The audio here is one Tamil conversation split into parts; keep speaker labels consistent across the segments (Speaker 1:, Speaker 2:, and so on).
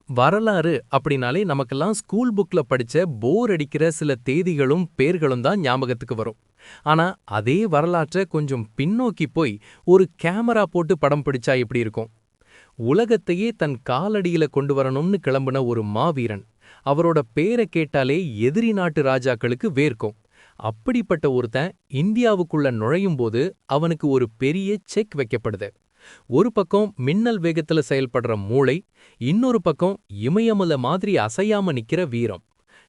Speaker 1: வரலாறு அப்படின்னாலே நமக்கெல்லாம் ஸ்கூல் புக்ல படிச்ச போர் அடிக்கிற சில தேதிகளும் பேர்களும் தான் ஞாபகத்துக்கு வரும். ஆனா அதே வரலாற்றை கொஞ்சம் பின்னோக்கி போய் ஒரு கேமரா போட்டு படம் பிடிச்சா எப்படி இருக்கும்? உலகத்தையே தன் காலடியில கொண்டு வரணும்னு கிளம்புன ஒரு மாவீரன். அவரோட பேரை கேட்டாலே எதிரி நாட்டு ராஜாக்களுக்கு வேர்க்கும். அப்படிப்பட்ட ஒருத்தன் இந்தியாவுக்குள்ள நுழையும் போது அவனுக்கு ஒரு பெரிய செக் வைக்கப்படுது. ஒரு பக்கம் மின்னல் வேகத்துல செயல்படுற மூளை, இன்னொரு பக்கம் இமயமலை மாதிரி அசையாம நிக்கிற வீரம்.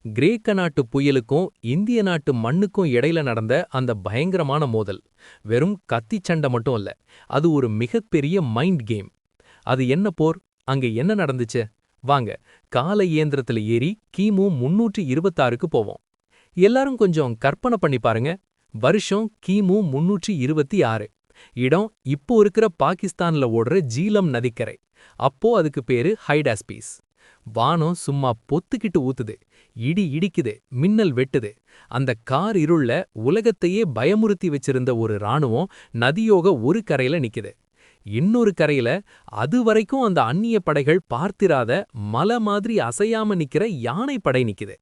Speaker 1: கிரேக்க நாட்டு புயலுக்கும் இந்திய நாட்டு மண்ணுக்கும் இடையில நடந்த அந்த பயங்கரமான மோதல் வெறும் கத்தி சண்டை மட்டும் இல்ல, அது ஒரு மிகப்பெரிய மைண்ட் கேம். அது என்ன போர்? அங்க என்ன நடந்துச்சு? வாங்க, கால இயந்திரத்துல ஏறி கிமு 326க்கு போவோம். எல்லாரும் கொஞ்சம் கற்பனை பண்ணி பாருங்க. வருஷம் கிமு 326. இடம் இப்போ இருக்கிற பாகிஸ்தான்ல ஓடுற ஜீலம் நதிக்கரை. அப்போ அதுக்கு பேரு ஹைடாஸ்பீஸ். வானம் சும்மா பொத்துக்கிட்டு ஊத்துது, இடி இடிக்குது, மின்னல் வெட்டுது. அந்த கார் இருள்ல உலகத்தையே பயமுறுத்தி வச்சிருந்த ஒரு ராணுவம் நதியோக ஒரு கரையில நிக்குது. இன்னொரு கரையில அது வரைக்கும் அந்த அந்நிய படைகள் பார்த்திராத மலை மாதிரி அசையாம நிக்கிற யானை படை நிக்குது.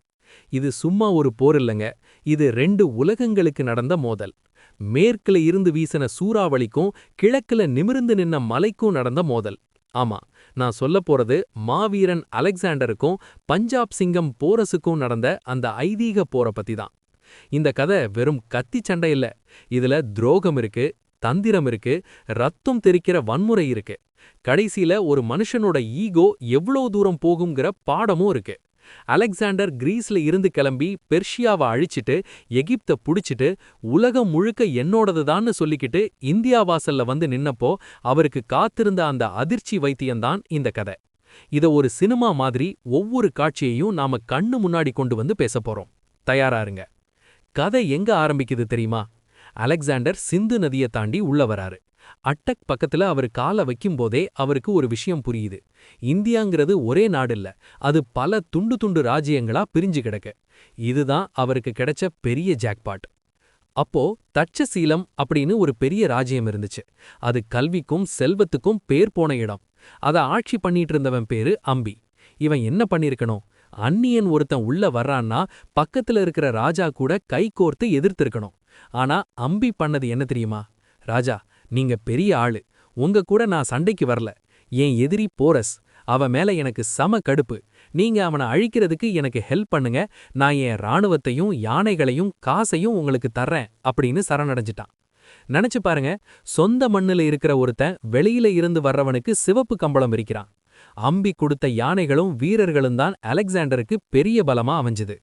Speaker 1: இது சும்மா ஒரு போர் இல்லைங்க, இது 2 உலகங்களுக்கு நடந்த மோதல். மேற்குல இருந்து வீசின சூறாவளிக்கும் கிழக்குல நிமிர்ந்து நின்ன மலைக்கும் நடந்த மோதல். ஆமா, நான் சொல்லப் போறது மாவீரன் அலெக்சாண்டருக்கும் பஞ்சாப் சிங்கம் போரஸுக்கும் நடந்த அந்த ஐதீக போரை பத்தி தான். இந்த கதை வெறும் கத்தி சண்டை இல்ல, இதுல துரோகம் இருக்கு, தந்திரம் இருக்கு, ரத்தம் தெறிக்கிற வன்முறை இருக்கு. கடைசியில ஒரு மனுஷனோட ஈகோ எவ்வளோ தூரம் போகுங்கிற பாடமும் இருக்கு. அலெக்சாண்டர் கிரீஸ்ல இருந்து கிளம்பி பெர்ஷியாவை அழிச்சிட்டு எகிப்த புடிச்சிட்டு உலகம் முழுக்க என்னோடதுதான்னு சொல்லிக்கிட்டு இந்தியா வாசல்ல வந்து நின்னப்போ அவருக்கு காத்திருந்த அந்த அதிர்ச்சி வைத்தியம்தான் இந்த கதை. இத ஒரு சினிமா மாதிரி ஒவ்வொரு காட்சியையும் நாம கண்ணு முன்னாடி கொண்டு வந்து பேசப் போறோம். தயாரா இருங்க. கதை எங்க ஆரம்பிக்குது தெரியுமா? அலெக்சாண்டர் சிந்து நதியை தாண்டி உள்ள வராரு. அட்டக் பக்கத்துல அவர் காலை வைக்கும்போதே அவருக்கு ஒரு விஷயம் புரியுது. இந்தியாங்கிறது ஒரே நாடில்ல, அது பல துண்டு துண்டு ராஜ்யங்களா பிரிஞ்சு கிடக்கு. இதுதான் அவருக்கு கிடைச்ச பெரிய ஜாக்பாட். அப்போ தட்சசீலம் அப்படின்னு ஒரு பெரிய ராஜ்யம் இருந்துச்சு. அது கல்விக்கும் செல்வத்துக்கும் பேர் போன இடம். அத ஆட்சி பண்ணிட்டு இருந்தவன் பேரு அம்பி. இவன் என்ன பண்ணிருக்கணும்? அந்நியன் ஒருத்தன் உள்ள வர்றான்னா பக்கத்துல இருக்கிற ராஜா கூட கை கோர்த்து எதிர்த்திருக்கணும். ஆனா அம்பி பண்ணது என்ன தெரியுமா? ராஜா, நீங்க பெரிய ஆளு, உங்க கூட நான் சண்டைக்கு வரல. என் எதிரி போரஸ், அவன் மேல எனக்கு சம கடுப்பு. நீங்க அவனை அழிக்கிறதுக்கு எனக்கு ஹெல்ப் பண்ணுங்க. நான் என் ராணுவத்தையும் யானைகளையும் காசையும் உங்களுக்கு தர்றேன் அப்படின்னு சரணடைஞ்சிட்டான். நினைச்சு பாருங்க, சொந்த மண்ணுல இருக்கிற ஒருத்தன் வெளியில இருந்து வர்றவனுக்கு சிவப்பு கம்பளம் விரிக்கிறான். அம்பி கொடுத்த யானைகளும் வீரர்களும் தான் அலெக்சாண்டருக்கு பெரிய பலமா அமைஞ்சது.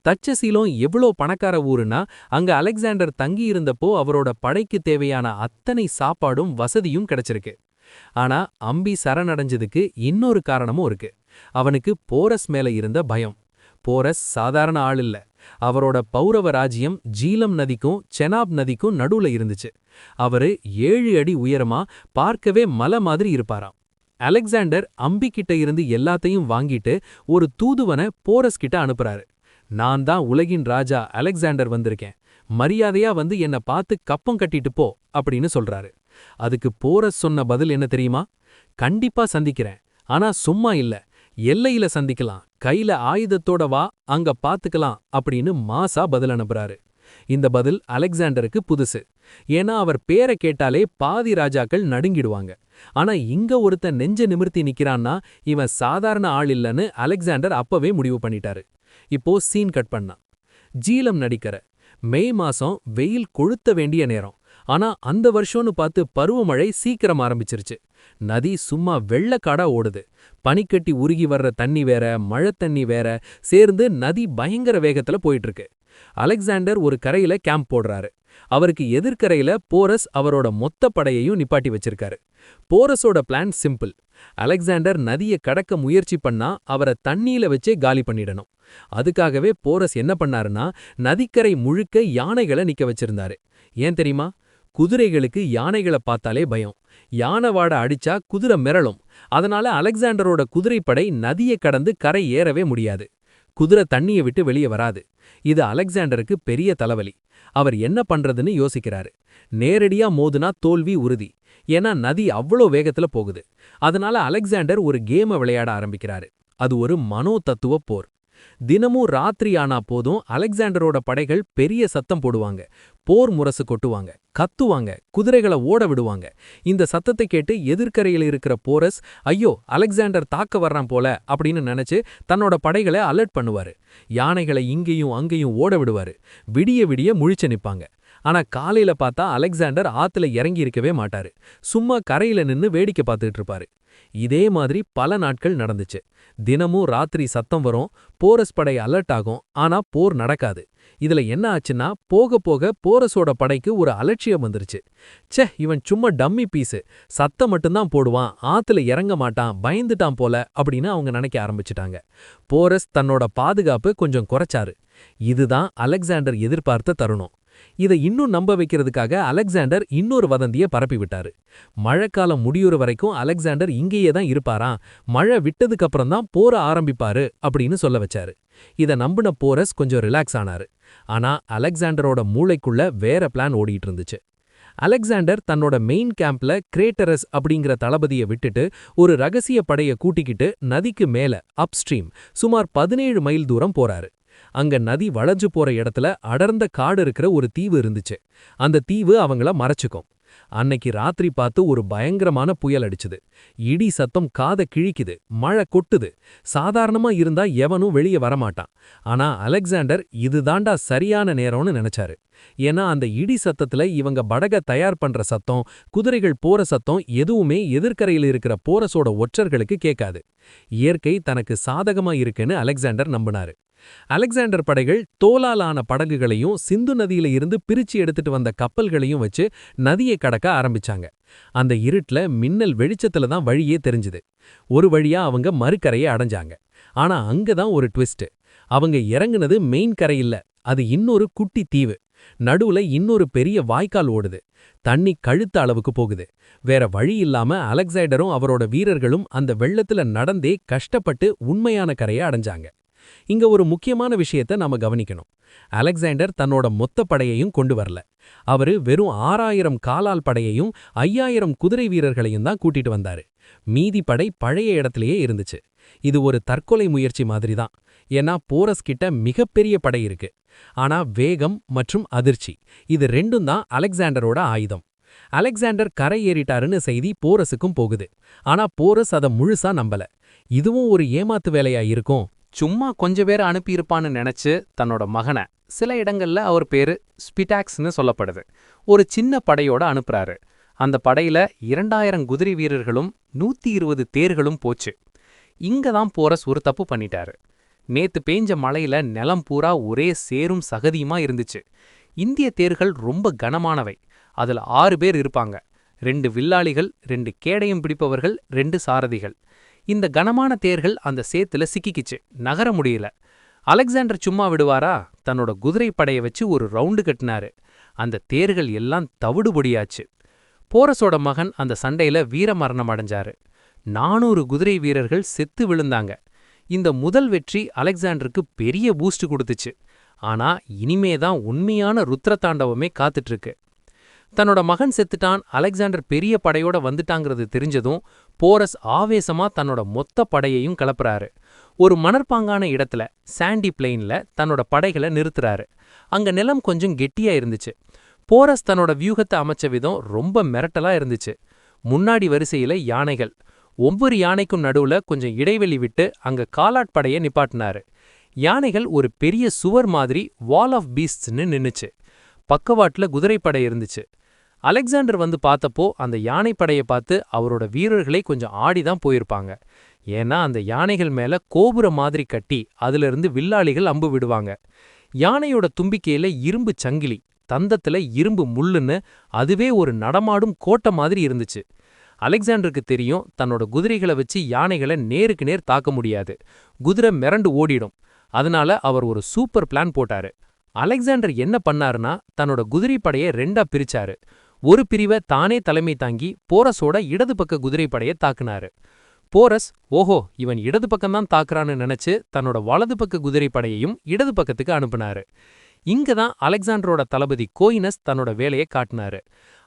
Speaker 1: தட்சசீலம் எவ்வளோ பணக்கார ஊருன்னா அங்க அலெக்சாண்டர் தங்கியிருந்தப்போ அவரோட படைக்கு தேவையான அத்தனை சாப்பாடும் வசதியும் கிடைச்சிருக்கு. ஆனா அம்பி சரணடைஞ்சதுக்கு இன்னொரு காரணமும் இருக்கு. அவனுக்கு போரஸ் மேல இருந்த பயம். போரஸ் சாதாரண ஆள் இல்ல. அவரோட பௌரவ ராஜ்யம் ஜீலம் நதிக்கும் செனாப் நதிக்கும் நடுவுல இருந்துச்சு. அவரு 7 அடி உயரமா பார்க்கவே மலை மாதிரி இருப்பாராம். அலெக்சாண்டர் அம்பி கிட்ட இருந்து எல்லாத்தையும் வாங்கிட்டு ஒரு தூதுவனை போரஸ் கிட்ட அனுப்புறாரு. நான் தான் உலகின் ராஜா அலெக்சாண்டர் வந்திருக்கேன், மரியாதையா வந்து என்ன பார்த்து கப்பம் கட்டிட்டு போ அப்படின்னு சொல்றாரு. அதுக்கு போரஸ் சொன்ன பதில் என்ன தெரியுமா? கண்டிப்பா சந்திக்கிறேன், ஆனா சும்மா இல்ல, எல்லையில சந்திக்கலாம், கையில ஆயுதத்தோட வா, அங்க பாத்துக்கலாம் அப்படின்னு மாசா பதில் அனுப்புறாரு. இந்த பதில் அலெக்சாண்டருக்கு புதுசு. ஏன்னா அவர் பேரை கேட்டாலே பாதி ராஜாக்கள் நடுங்கிடுவாங்க. ஆனா இங்க ஒருத்தன் நெஞ்ச நிமிர்த்தி நிக்கிறான்னா இவன் சாதாரண ஆள் இல்லன்னு அலெக்சாண்டர் அப்பவே முடிவு பண்ணிட்டாரு. இப்போ சீன் கட் பண்ணா. ஜீலம் நதிக்கரை. மே மாசம், வெயில் கொளுத்த வேண்டிய நேரம். ஆனா அந்த வருஷம்னு பார்த்து பருவமழை சீக்கிரம் ஆரம்பிச்சிருச்சு. நதி சும்மா வெள்ளக்காடா ஓடுது. பனிக்கட்டி உருகி வர்ற தண்ணி வேற, மழை தண்ணி வேற சேர்ந்து நதி பயங்கர வேகத்துல போயிட்டு இருக்கு. அலெக்சாண்டர் ஒரு கரையில கேம்ப் போடுறாரு. அவருக்கு எதிர்க்கரையில போரஸ் அவரோட மொத்த படையையும் நிப்பாட்டி வச்சிருக்காரு. போரஸோட பிளான் சிம்பிள். அலெக்சாண்டர் நதியை கடக்க முயற்சி பண்ணா அவரை தண்ணியில வச்சே காலி பண்ணிடணும். அதுக்காகவே போரஸ் என்ன பண்ணாருன்னா நதிக்கரை முழுக்க யானைகளை நிக்க வச்சிருந்தாரு. ஏன் தெரியுமா? குதிரைகளுக்கு யானைகளை பார்த்தாலே பயம். யானை வாட அடிச்சா குதிரை மிரளும். அதனால அலெக்சாண்டரோட குதிரைப்படை நதியை கடந்து கரை ஏறவே முடியாது. குதிரை தண்ணியை விட்டு வெளியே வராது. இது அலெக்சாண்டருக்கு பெரிய தலைவலி. அவர் என்ன பண்றதுன்னு யோசிக்கிறாரு. நேரடியா மோதுனா தோல்வி உறுதி. ஏன்னா நதி அவ்வளோ வேகத்துல போகுது. அதனால அலெக்சாண்டர் ஒரு கேமை விளையாட ஆரம்பிக்கிறாரு.
Speaker 2: அது ஒரு மனோ தத்துவ போர். தினமும் ராத்திரி ஆனா போதும் அலெக்சாண்டரோட படைகள் பெரிய சத்தம் போடுவாங்க, போர் முரசு கொட்டுவாங்க, கத்துவாங்க, குதிரைகளை ஓட விடுவாங்க. இந்த சத்தத்தை கேட்டு எதிர்க்கரையில் இருக்கிற போரஸ், ஐயோ அலெக்சாண்டர் தாக்க வர்றான் போல அப்படின்னு நினைச்சு தன்னோட படைகளை அலர்ட் பண்ணுவாரு. யானைகளை இங்கேயும் அங்கேயும் ஓட விடுவாரு. விடிய விடிய முழிச்சு நிப்பாங்க. ஆனா காலையில பார்த்தா அலெக்சாண்டர் ஆத்துல இறங்கி இருக்கவே மாட்டாரு. சும்மா கரையில நின்னு வேடிக்கை பார்த்துட்டு இருப்பாரு. இதே மாதிரி பல நாட்கள் நடந்துச்சு. தினமும் ராத்திரி சத்தம் வரும், போரஸ் படை அலர்ட் ஆகும், ஆனா போர் நடக்காது. இதுல என்ன ஆச்சுன்னா, போக போக போரஸோட படைக்கு ஒரு அலட்சியம் வந்துருச்சு. ச்சே, இவன் சும்மா டம்மி பீஸு, சத்தம் மட்டும்தான் போடுவான், ஆத்துல இறங்க மாட்டான், பயந்துட்டான் போல அப்படின்னு அவங்க நினைக்க ஆரம்பிச்சிட்டாங்க. போரஸ் தன்னோட பாதுகாப்பு கொஞ்சம் குறைச்சாரு. இதுதான் அலெக்சாண்டர் எதிர்பார்த்த தருணம். இதை இன்னும் நம்ப வைக்கிறதுக்காக அலெக்சாண்டர் இன்னொரு வதந்திய பரப்பி விட்டாரு. மழைக்காலம் முடியுற வரைக்கும் அலெக்சாண்டர் இங்கேயே தான் இருப்பாராம், மழை விட்டதுக்கு அப்புறம் தான் போர ஆரம்பிப்பாரு அப்படின்னு சொல்ல வச்சாரு. இத நம்பின போரஸ் கொஞ்சம் ரிலாக்ஸ் ஆனாரு. ஆனா அலெக்சாண்டரோட மூளைக்குள்ள வேற பிளான் ஓடிட்டு இருந்துச்சு. அலெக்சாண்டர் தன்னோட மெயின் கேம்ப்ல கிரேட்டரஸ் அப்படிங்கிற தளபதியை விட்டுட்டு ஒரு ரகசிய படைய கூட்டிக்கிட்டு நதிக்கு மேல அப்ஸ்ட்ரீம் சுமார் 17 மைல் தூரம் போறாரு. அங்க நதி வளைஞ்சு போற இடத்துல அடர்ந்த காடு இருக்கிற ஒரு தீவு இருந்துச்சு. அந்த தீவு அவங்கள மறைச்சுக்கும். அன்னைக்கு ராத்திரி பார்த்து ஒரு பயங்கரமான புயல் அடிச்சுது. இடி சத்தம் காதை கிழிக்குது, மழை கொட்டுது. சாதாரணமா இருந்தா எவனும் வெளியே வரமாட்டான். ஆனா அலெக்சாண்டர் இதுதாண்டா சரியான நேரம்னு நினைச்சாரு. ஏன்னா அந்த இடி சத்தத்துல இவங்க படக தயார் பண்ற சத்தம், குதிரைகள் போற சத்தம் எதுவுமே எதிர்க்கரையில் இருக்கிற போரஸோட ஒற்றர்களுக்கு கேட்காது. இயற்கை தனக்கு சாதகமா இருக்குன்னு அலெக்சாண்டர் நம்பினாரு. அலெக்சாண்டர் படைகள் தோலாலான படகுகளையும் சிந்து நதியில இருந்து பிரிச்சு எடுத்துட்டு வந்த கப்பல்களையும் வச்சு நதியை கடக்க ஆரம்பிச்சாங்க. அந்த இருட்ல மின்னல் வெளிச்சத்துல தான் வழியே தெரிஞ்சுது. ஒரு வழியா அவங்க மறுக்கரையை அடைஞ்சாங்க. ஆனா அங்கதான் ஒரு ட்விஸ்ட். அவங்க இறங்குனது மெயின் கரை இல்ல, அது இன்னொரு குட்டி தீவு. நடுவுல இன்னொரு பெரிய வாய்க்கால் ஓடுது. தண்ணி கழுத்த அளவுக்கு போகுது. வேற வழி இல்லாம அலெக்சாண்டரும் அவரோட வீரர்களும் அந்த வெள்ளத்துல நடந்தே கஷ்டப்பட்டு உண்மையான கரையை அடைஞ்சாங்க. இங்க ஒரு முக்கியமான விஷயத்த நாம கவனிக்கணும். அலெக்சாண்டர் தன்னோட மொத்த படையையும் கொண்டு வரல. அவரு வெறும் 6000 காலால் படையையும் 5000 குதிரை வீரர்களையும் தான் கூட்டிட்டு வந்தாரு. மீதி படை பழைய இடத்திலேயே இருந்துச்சு. இது ஒரு தற்கொலை முயற்சி மாதிரி தான். ஏன்னா போரஸ் கிட்ட மிகப்பெரிய படை இருக்கு. ஆனா வேகம் மற்றும் அதிர்ச்சி, இது ரெண்டும் தான் அலெக்சாண்டரோட ஆயுதம். அலெக்சாண்டர் கரை ஏறிட்டாருன்னு செய்தி போரஸுக்கும் போகுது. ஆனா போரஸ் அதை முழுசா நம்பல. இதுவும் ஒரு ஏமாத்து வேலையா இருக்கும்.
Speaker 1: சும்மா கொஞ்ச பேரை அனுப்பியிருப்பான்னு நினைச்சு தன்னோட மகனை, சில இடங்கள்ல அவர் பேரு ஸ்பிடாக்ஸ்னு சொல்லப்படுது, ஒரு சின்ன படையோட அனுப்புறாரு. அந்த படையில 2000 குதிரை வீரர்களும் 120 தேர்களும் போச்சு. இங்க தான் போரஸ் ஒரு தப்பு பண்ணிட்டாரு. நேத்து பேஞ்ச மழையில நிலம் பூரா ஒரே சேரும் சகதியுமா இருந்துச்சு. இந்திய தேர்கள் ரொம்ப கனமானவை. அதுல 6 பேர் இருப்பாங்க. 2 வில்லாளிகள், 2 கேடயம் பிடிப்பவர்கள், 2 சாரதிகள். இந்த கனமான தேர்கள் அந்த சேத்துல சிக்கிக்கிச்சு, நகர முடியல. அலெக்சாண்டர் சும்மா விடுவாரா? தன்னோட குதிரை படையை வச்சு ஒரு ரவுண்டு கட்டினாரு. அந்த தேர்கள் எல்லாம் தவிடுபொடியாச்சு. போரஸோட மகன் அந்த சண்டையில வீரமரணம் அடைஞ்சாரு. 400 குதிரை வீரர்கள் செத்து விழுந்தாங்க. இந்த முதல் வெற்றி அலெக்சாண்டருக்கு பெரிய பூஸ்ட் கொடுத்துச்சு. ஆனா இனிமேதான் உண்மையான ருத்ரதாண்டவமே காத்துட்டு இருக்கு. தன்னோட மகன் செத்துட்டான், அலெக்சாண்டர் பெரிய படையோட வந்துட்டாங்கிறது தெரிஞ்சதும் போரஸ் ஆவேசமா தன்னோட மொத்த படையையும் கிளப்புறாரு. ஒரு மணற்பாங்கான இடத்துல சாண்டி பிளெயின்ல தன்னோட படைகளை நிறுத்துறாரு. அங்க நிலம் கொஞ்சம் கெட்டியா இருந்துச்சு. போரஸ் தன்னோட வியூகத்தை அமைச்ச விதம் ரொம்ப மிரட்டலா இருந்துச்சு. முன்னாடி வரிசையில யானைகள். ஒவ்வொரு யானைக்கும் நடுவுல கொஞ்சம் இடைவெளி விட்டு அங்க காலாட்படையை நிப்பாட்டினாரு. யானைகள் ஒரு பெரிய சுவர் மாதிரி வால் ஆஃப் பீஸ்ட்ஸ்னு நின்னுச்சு. பக்கவாட்டுல குதிரைப்படை இருந்துச்சு. அலெக்சாண்டர் வந்து பார்த்தப்போ அந்த யானைப்படையை பார்த்து அவரோட வீரர்களே கொஞ்சம் ஆடிதான் போயிருப்பாங்க. ஏன்னா அந்த யானைகள் மேல கோபுர மாதிரி கட்டி அதிலிருந்து வில்லாளிகள் அம்பு விடுவாங்க. யானையோட தும்பிக்கையில இரும்பு சங்கிலி, தந்தத்துல இரும்பு முள்ளுன்னு அதுவே ஒரு நடமாடும் கோட்டை மாதிரி இருந்துச்சு. அலெக்சாண்டருக்கு தெரியும், தன்னோட குதிரைகளை வச்சு யானைகளை நேருக்கு நேர் தாக்க முடியாது, குதிரை மிரண்டு ஓடிடும். அதனால அவர் ஒரு சூப்பர் பிளான் போட்டாரு. அலெக்சாண்டர் என்ன பண்ணாருன்னா, தன்னோட குதிரைப்படையை 2ஆ பிரிச்சாரு. ஒரு பிரிவை தானே தலைமை தாங்கி போரஸோட இடது பக்க குதிரைப்படையை தாக்குனாரு. போரஸ், ஓஹோ இவன் இடது பக்கம்தான் தாக்குறான்னு நினைச்சு தன்னோட வலது பக்க குதிரைப்படையையும் இடது பக்கத்துக்கு அனுப்புனாரு. இங்கதான் அலெக்சாண்டரோட தளபதி கோயினஸ் தன்னோட வேலையை காட்டினாரு.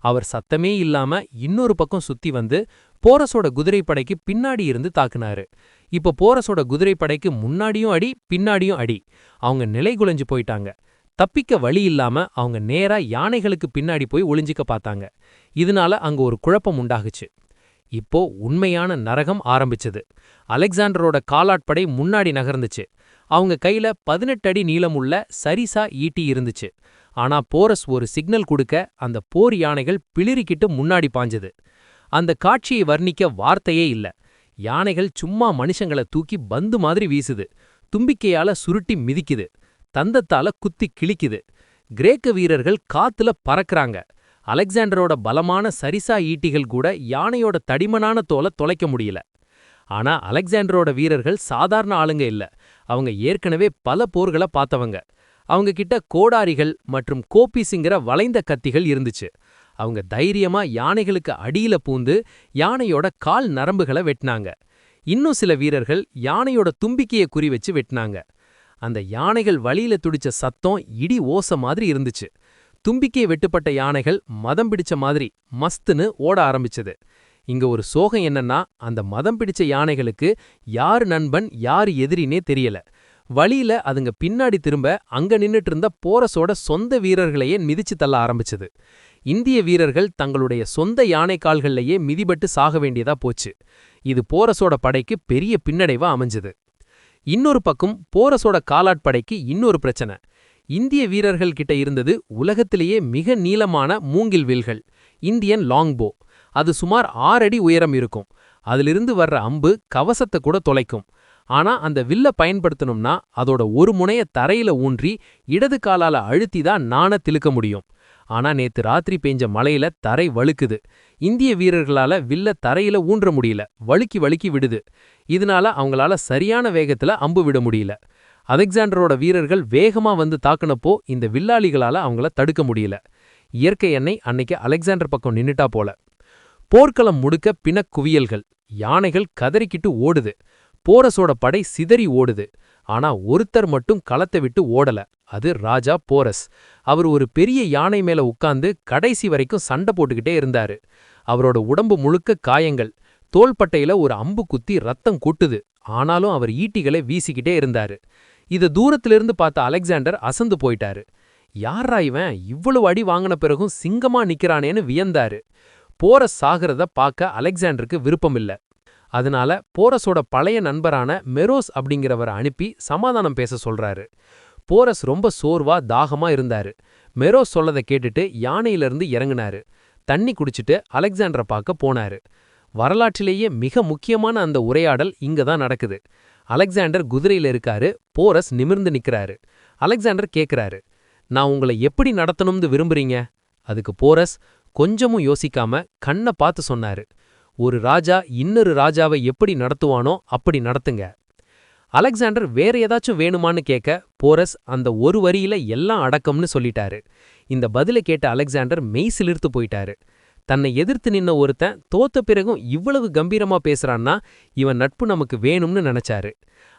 Speaker 2: அவர் சத்தமே இல்லாம இன்னொரு பக்கம் சுத்தி வந்து போரஸோட குதிரைப்படைக்கு பின்னாடி இருந்து தாக்குனாரு. இப்ப போரஸோட குதிரைப்படைக்கு முன்னாடியும் அடி பின்னாடியும் அடி. அவங்க நிலைகுலைஞ்சு போயிட்டாங்க. தப்பிக்க வழி இல்லாம அவங்க நேரா யானைகளுக்கு பின்னாடி போய் ஒளிஞ்சிக்க பார்த்தாங்க. இதனால அங்க ஒரு குழப்பம் உண்டாகுச்சு. இப்போ உண்மையான நரகம் ஆரம்பிச்சது. அலெக்சாண்டரோட காலாட்படை முன்னாடி நகர்ந்துச்சு. அவங்க கையில 18 அடி நீளமுள்ள சரிசா ஈட்டி இருந்துச்சு. ஆனா போரஸ் ஒரு சிக்னல் கொடுக்க அந்த போர் யானைகள் பிளிரிக்கிட்டு முன்னாடி பாஞ்சது. அந்த காட்சியை வர்ணிக்க வார்த்தையே இல்ல. யானைகள் சும்மா மனுஷங்கள தூக்கி பந்து மாதிரி வீசுது. தும்பிக்கையால சுருட்டி மிதிக்குது. தந்தத்தால குத்தி கிழிக்குது. கிரேக்க வீரர்கள் காத்துல பறக்கறாங்க. அலெக்சாண்டரோட பலமான சரிசா ஈட்டிகள் கூட யானையோட தடிமனான தோலை தொலைக்க முடியல. ஆனா அலெக்சாண்டரோட வீரர்கள் சாதாரண ஆளுங்க இல்ல. அவங்க ஏற்கனவே பல போர்களை பார்த்தவங்க. அவங்க கிட்ட கோடாரிகள் மற்றும் கோப்பீஸுங்கிற வளைந்த கத்திகள் இருந்துச்சு. அவங்க தைரியமா யானைகளுக்கு அடியில பூந்து யானையோட கால் நரம்புகளை வெட்டினாங்க. இன்னும் சில வீரர்கள் யானையோட தும்பிக்கையை குறி வச்சு வெட்டினாங்க. அந்த யானைகள் வழியில துடிச்ச சத்தம் இடி ஓச மாதிரி இருந்துச்சு. தும்பிக்கை வெட்டுப்பட்ட யானைகள் மதம் பிடிச்ச மாதிரி மஸ்துன்னு ஓட ஆரம்பிச்சது. இங்க ஒரு சோகம் என்னன்னா, அந்த மதம் பிடிச்ச யானைகளுக்கு யாரு நண்பன் யாரு எதிரினே தெரியல. வழியில அதுங்க பின்னாடி திரும்ப அங்க நின்னுட்டு இருந்த போரஸோட சொந்த வீரர்களையே மிதிச்சு தள்ள ஆரம்பிச்சது. இந்திய வீரர்கள் தங்களுடைய சொந்த யானை கால்கள்லயே மிதிபட்டு சாக வேண்டியதா போச்சு. இது போரஸோட படைக்கு பெரிய பின்னடைவா அமைஞ்சது. இன்னொரு பக்கம் போரஸோட காலாட்படைக்கு இன்னொரு பிரச்சனை. இந்திய வீரர்கள் கிட்ட இருந்தது உலகத்திலேயே மிக நீளமான மூங்கில் வில்கள், இந்தியன் லாங்போ. அது சுமார் 6 அடி உயரம் இருக்கும். அதிலிருந்து வர்ற அம்பு கவசத்தை கூட தொலைக்கும். ஆனா அந்த வில்ல பயன்படுத்தணும்னா அதோட ஒரு முனைய தரையில ஊன்றி இடது காலால அழுத்திதான் நாண திழுக்க முடியும். ஆனா நேத்து ராத்திரி பெஞ்ச மழையில தரை வழுக்குது. இந்திய வீரர்களால வில்ல தரையில ஊன்ற முடியல. வழுக்கி வழுக்கி விடுது. இதனால அவங்களால சரியான வேகத்துல அம்பு விட முடியல. அலெக்சாண்டரோட வீரர்கள் வேகமா வந்து தாக்குனப்போ இந்த வில்லாளிகளால அவங்கள தடுக்க முடியல. இயற்கை எண்ணெய் அன்னைக்கு அலெக்சாண்டர் பக்கம் நின்னுட்டா போல. போர்க்களம் முடுக்க பிணக்குவியல்கள். யானைகள் கதறிக்கிட்டு ஓடுது. போரஸோட படை சிதறி ஓடுது. ஆனா ஒருத்தர் மட்டும் களத்தை விட்டு ஓடல. அது ராஜா போரஸ். அவர் ஒரு பெரிய யானை மேல உட்கார்ந்து கடைசி வரைக்கும் சண்டை போட்டுக்கிட்டே இருந்தாரு. அவரோட உடம்பு முழுக்க காயங்கள். தோள்பட்டையில ஒரு அம்பு குத்தி ரத்தம் கொட்டுது. ஆனாலும் அவர் ஈட்டிகளை வீசிக்கிட்டே இருந்தாரு. இத தூரத்திலிருந்து பார்த்த அலெக்சாண்டர் அசந்து போயிட்டாரு. யாரா இவன் இவ்வளவு அடி வாங்கின பிறகும் சிங்கமா நிக்கிறானேன்னு வியந்தாரு. போரஸ் சாகிறத பார்க்க அலெக்சாண்டருக்கு விருப்பமில்ல. அதனால போரஸோட பழைய நண்பரான மெரோஸ் அப்படிங்கிறவரை அனுப்பி சமாதானம் பேச சொல்றாரு. போரஸ் ரொம்ப சோர்வா தாகமா இருந்தாரு. மெரோஸ் சொல்லதை கேட்டுட்டு யானையிலிருந்து இறங்குனாரு. தண்ணி குடிச்சிட்டு அலெக்சாண்டரை பார்க்க போனாரு. வரலாற்றிலேயே மிக முக்கியமான அந்த உரையாடல் இங்க தான் நடக்குது. அலெக்சாண்டர் குதிரையில இருக்காரு. போரஸ் நிமிர்ந்து நிக்கிறாரு. அலெக்சாண்டர் கேக்குறாரு, நான் உங்களை எப்படி நடத்தணும்னு விரும்புறீங்க? அதுக்கு போரஸ் கொஞ்சமும் யோசிக்காம கண்ணை பார்த்து சொன்னாரு, ஒரு ராஜா இன்னொரு ராஜாவை எப்படி நடத்துவானோ அப்படி நடத்துங்க. அலெக்சாண்டர் வேற ஏதாச்சும் வேணுமான்னு கேட்க போரஸ் அந்த ஒரு வரியில எல்லாம் அடக்கம்னு சொல்லிட்டாரு. இந்த பதிலை கேட்ட அலெக்சாண்டர் மெய் சிலிர்த்து போயிட்டாரு. தன்னை எதிர்த்து நின்ன ஒருத்தன் தோத்த பிறகும் இவ்வளவு கம்பீரமா பேசுறான்னா இவன் நட்பு நமக்கு வேணும்னு நினைச்சாரு.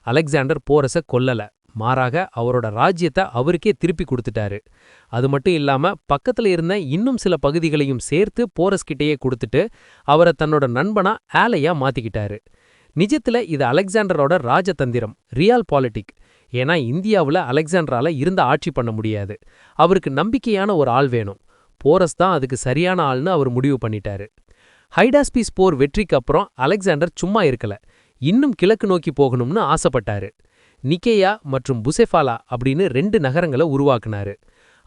Speaker 2: அலெக்சாண்டர் போரஸ கொல்லல. மாறாக அவரோட ராஜ்யத்தை அவருக்கே திருப்பி கொடுத்துட்டாரு. அது மட்டும் இல்லாம பக்கத்துல இருந்த இன்னும் சில பகுதிகளையும் சேர்த்து போரஸ்கிட்டேயே கொடுத்துட்டு அவரை தன்னோட நண்பனா ஆலையா மாத்திக்கிட்டாரு. நிஜத்துல இது அலெக்சாண்டரோட ராஜதந்திரம், ரியால் பாலிட்டிக். ஏன்னா இந்தியாவுல அலெக்சாண்டரால இருந்த ஆட்சி பண்ண முடியாது. அவருக்கு நம்பிக்கையான ஒரு ஆள் வேணும். போரஸ் தான் அதுக்கு சரியான ஆள்னு அவர் முடிவு பண்ணிட்டாரு. ஹைடாஸ்பீஸ் போர் வெற்றிக்கு அப்புறம் அலெக்சாண்டர் சும்மா இருக்கல. இன்னும் கிழக்கு நோக்கி போகணும்னு ஆசைப்பட்டாரு. நிக்கேயா மற்றும் புசெஃபாலா அப்படின்னு 2 நகரங்களை உருவாக்குனாரு.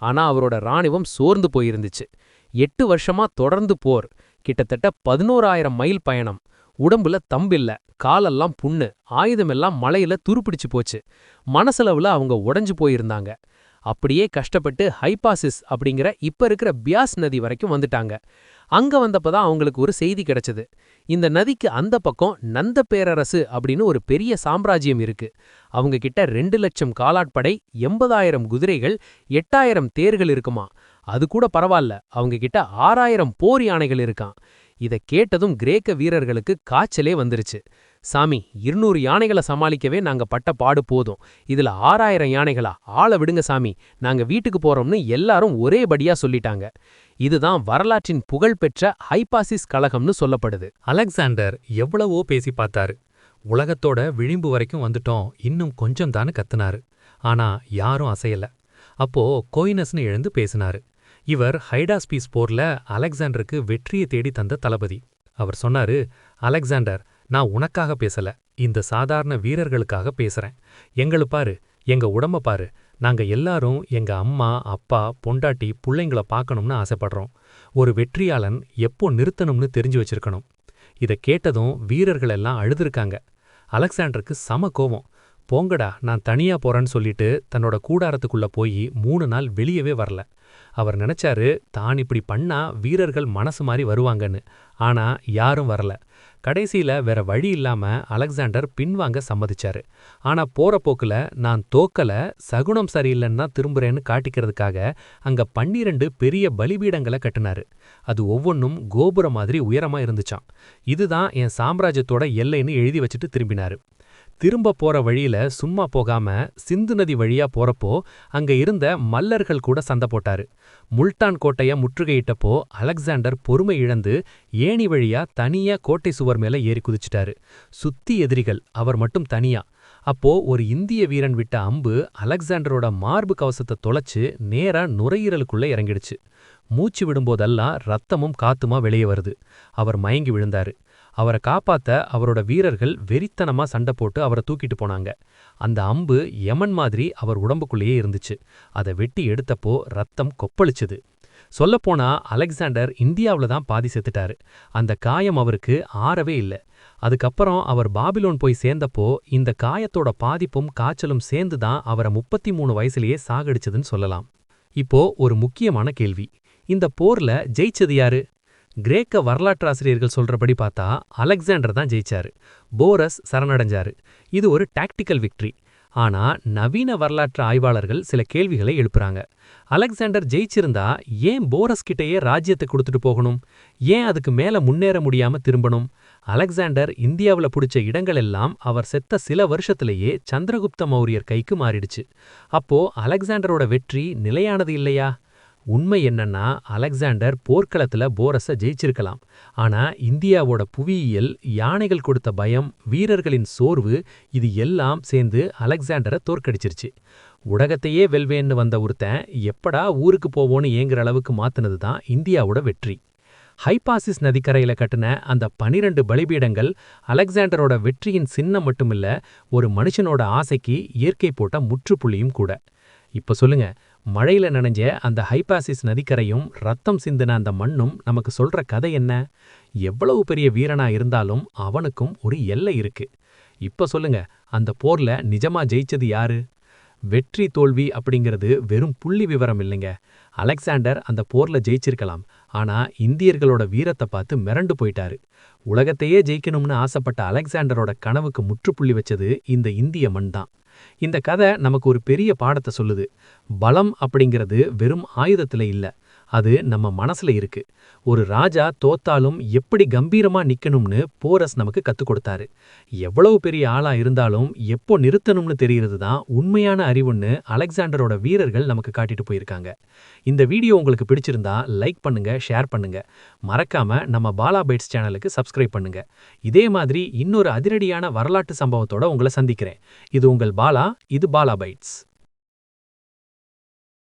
Speaker 2: ஆனா அவரோட ராணுவம் சோர்ந்து போயிருந்துச்சு. 8 வருஷமா தொடர்ந்து போர். கிட்டத்தட்ட 11,000 மைல் பயணம். உடம்புல தம்பில்ல, காலெல்லாம் புண்ணு, ஆயுதமெல்லாம் மழையில துருப்பிடிச்சு போச்சு. மனசளவுல அவங்க உடைஞ்சு போயிருந்தாங்க. அப்படியே கஷ்டப்பட்டு ஹைபாசிஸ் அப்படிங்கிற இப்ப இருக்கிற பியாஸ் நதி வரைக்கும் வந்துட்டாங்க. அங்க வந்தப்பதான் அவங்களுக்கு ஒரு செய்தி கிடைச்சது. இந்த நதிக்கு அந்த பக்கம் நந்த பேரரசு அப்படின்னு ஒரு பெரிய சாம்ராஜ்யம் இருக்கு. அவங்க கிட்ட 2 லட்சம் காலாட்படை, 80,000 குதிரைகள், 8,000 தேர்கள் இருக்குமா. அது கூட பரவாயில்ல, அவங்க கிட்ட 6,000 போர் யானைகள் இருக்கான். இத கேட்டதும் கிரேக்க வீரர்களுக்கு காய்ச்சலே வந்துருச்சு. சாமி, 200 யானைகளை சமாளிக்கவே நாங்க பட்ட பாடு போதும். இதுல 6,000 யானைகளா? ஆள விடுங்க சாமி, நாங்க வீட்டுக்கு போறோம்னு எல்லாரும் ஒரே படியா சொல்லிட்டாங்க. இதுதான் வரலாற்றின் புகழ்பெற்ற ஹைபாசிஸ் கழகம்னு சொல்லப்படுது.
Speaker 1: அலெக்சாண்டர் எவ்வளவோ பேசி பார்த்தாரு. உலகத்தோட விளிம்பு வரைக்கும் வந்துட்டோம், இன்னும் கொஞ்சம் தான்னு கத்துனாரு. ஆனா யாரும் அசையல. அப்போ கோயினஸ்னு எழுந்து பேசினாரு. இவர் ஹைடாஸ்பீஸ் போர்ல அலெக்சாண்டருக்கு வெற்றியை தேடி தந்த தளபதி. அவர் சொன்னாரு, அலெக்சாண்டர், நான் உனக்காக பேசல, இந்த சாதாரண வீரர்களுக்காக பேசுறேன். எங்களு பாரு, எங்க உடம்ப பாரு, நாங்க எல்லாரும் எங்க அம்மா, அப்பா, பொண்டாட்டி, புள்ளைங்கள பார்க்கணும்னு ஆசைப்படுறோம். ஒரு வெற்றியாளன் எப்போ நிறுத்தணும்னு தெரிஞ்சு வச்சிருக்கணும். இத கேட்டதும் வீரர்கள் எல்லாம் அழுதுருக்காங்க. அலெக்சாண்டருக்கு சம கோவம். போங்கடா, நான் தனியா போறேன்னு சொல்லிட்டு தன்னோட கூடாரத்துக்குள்ள போய் 3 நாள் வெளியவே வரல. அவர் நினைச்சாரு, தான் இப்படி பண்ணா வீரர்கள் மனசு மாறி வருவாங்கன்னு. ஆனா யாரும் வரல. கடைசியில வேற வழி இல்லாம அலெக்சாண்டர் பின்வாங்க சம்மதிச்சாரு. ஆனா போற போக்குல நான் தோக்கல, சகுனம் சரியில்லைன்னா திரும்புறேன்னு காட்டிக்கிறதுக்காக அங்க 12 பெரிய பலிபீடங்களை கட்டினாரு. அது ஒவ்வொன்னும் கோபுரம் மாதிரி உயரமா இருந்துச்சாம். இதுதான் என் சாம்ராஜ்யத்தோட எல்லைன்னு எழுதி வச்சுட்டு திரும்பினாரு. திரும்ப போற வழியில சும்மா போகாம சிந்து நதி வழியா போறப்போ அங்க இருந்த மல்லர்கள் கூட சண்டை போட்டாரு. முல்டான் கோட்டைய முற்றுகையிட்டப்போ அலெக்சாண்டர் பொறுமை இழந்து ஏணி வழியா தனியா கோட்டை சுவர் மேல ஏறி குதிச்சிட்டாரு. சுத்தி எதிரிகள், அவர் மட்டும் தனியா. அப்போ ஒரு இந்திய வீரன் விட்ட அம்பு அலெக்சாண்டரோட மார்பு கவசத்தை தொலைச்சு நேரா நுரையீரலுக்குள்ள இறங்கிடுச்சு. மூச்சு விடும்போதெல்லாம் ரத்தமும் காத்துமா வெளியே வருது. அவர் மயங்கி விழுந்தாரு. அவரை காப்பாத்த அவரோட வீரர்கள் வெறித்தனமா சண்டை போட்டு அவரை தூக்கிட்டு போனாங்க. அந்த அம்பு யமன் மாதிரி அவர் உடம்புக்குள்ளேயே இருந்துச்சு. அதை வெட்டி எடுத்தப்போ ரத்தம் கொப்பளிச்சுது. சொல்லப்போனா அலெக்சாண்டர் இந்தியாவுல தான் பாதி செத்துட்டாரு. அந்த காயம் அவருக்கு ஆறவே இல்லை. அதுக்கப்புறம் அவர் பாபிலோன் போய் சேர்ந்தப்போ இந்த காயத்தோட பாதிப்பும் காய்ச்சலும் சேர்ந்து தான் அவரை 33 வயசுலயே சாகடிச்சதுன்னு சொல்லலாம். இப்போ ஒரு முக்கியமான கேள்வி, இந்த போர்ல ஜெயிச்சது யாரு? கிரேக்க வரலாற்றாசிரியர்கள் சொல்றபடி பார்த்தா அலெக்சாண்டர் தான் ஜெயிச்சாரு. போரஸ் சரணடைஞ்சாரு. இது ஒரு டாக்டிக்கல் விக்டரி. ஆனா நவீன வரலாற்று ஆய்வாளர்கள் சில கேள்விகளை எழுப்புறாங்க. அலெக்சாண்டர் ஜெயிச்சிருந்தா ஏன் போரஸ் கிட்டேயே ராஜ்யத்தை கொடுத்துட்டு போகணும்? ஏன் அதுக்கு மேல முன்னேற முடியாம திரும்பணும்? அலெக்சாண்டர் இந்தியாவுல பிடிச்ச இடங்கள் எல்லாம் அவர் செத்த சில வருஷத்திலேயே சந்திரகுப்த மௌரியர் கைக்கு மாறிடுச்சு. அப்போ அலெக்சாண்டரோட வெற்றி நிலையானது இல்லையா? உண்மை என்னன்னா, அலெக்சாண்டர் போர்க்களத்துல போரஸ ஜெயிச்சிருக்கலாம். ஆனா இந்தியாவோட புவியியல், யானைகள் கொடுத்த பயம், வீரர்களின் சோர்வு, இது எல்லாம் சேர்ந்து அலெக்சாண்டரை தோற்கடிச்சிருச்சு. உலகத்தையே வெல்வேன்னு வந்த ஒருத்தன் எப்படா ஊருக்கு போவோன்னு ஏங்குற அளவுக்கு மாத்துனது தான் இந்தியாவோட வெற்றி. ஹைபாசிஸ் நதிக்கரையில கட்டின அந்த 12 பலிபீடங்கள் அலெக்சாண்டரோட வெற்றியின் சின்னம் மட்டுமில்ல, ஒரு மனுஷனோட ஆசைக்கு இயற்கை போட்ட முற்றுப்புள்ளியும் கூட. இப்ப சொல்லுங்க, மழையில நனைஞ்ச அந்த ஹைபாசிஸ் நதிக்கரையும் ரத்தம் சிந்தின அந்த மண்ணும் நமக்கு சொல்ற கதை என்ன? எவ்வளவு பெரிய வீரனா இருந்தாலும் அவனுக்கும் ஒரு எல்லை இருக்கு. இப்ப சொல்லுங்க, அந்த போர்ல நிஜமா ஜெயிச்சது யாரு? வெற்றி தோல்வி அப்படிங்கிறது வெறும் புள்ளி விவரம் இல்லைங்க. அலெக்சாண்டர் அந்த போர்ல ஜெயிச்சிருக்கலாம். ஆனா இந்தியர்களோட வீரத்தை பார்த்து மிரண்டு போயிட்டாரு. உலகத்தையே ஜெயிக்கணும்னு ஆசைப்பட்ட அலெக்சாண்டரோட கனவுக்கு முற்றுப்புள்ளி வச்சது இந்த இந்திய மண் தான். இந்த கதை நமக்கு ஒரு பெரிய பாடத்தை சொல்லுது. பலம் அப்படிங்கிறது வெறும் ஆயுதத்துல இல்ல, அது நம்ம மனசுல இருக்கு. ஒரு ராஜா தோத்தாலும் எப்படி கம்பீரமா நிக்கணும்னு போரஸ் நமக்கு கத்துக் கொடுத்தாரு. எவ்வளவு பெரிய ஆளா இருந்தாலும் எப்போ நிறுத்தணும்னு தெரியறது தான் உண்மையான அறிவுன்னு அலெக்சாண்டரோட வீரர்கள் நமக்கு காட்டிட்டு போயிருக்காங்க. இந்த வீடியோ உங்களுக்கு பிடிச்சிருந்தா லைக் பண்ணுங்க, ஷேர் பண்ணுங்க. மறக்காம நம்ம பாலா பைட்ஸ் சேனலுக்கு சப்ஸ்கிரைப் பண்ணுங்க. இதே மாதிரி இன்னொரு அதிரடியான வரலாற்று சம்பவத்தோட உங்களை சந்திக்கிறேன். இது உங்கள் பாலா, இது பாலா பைட்ஸ்.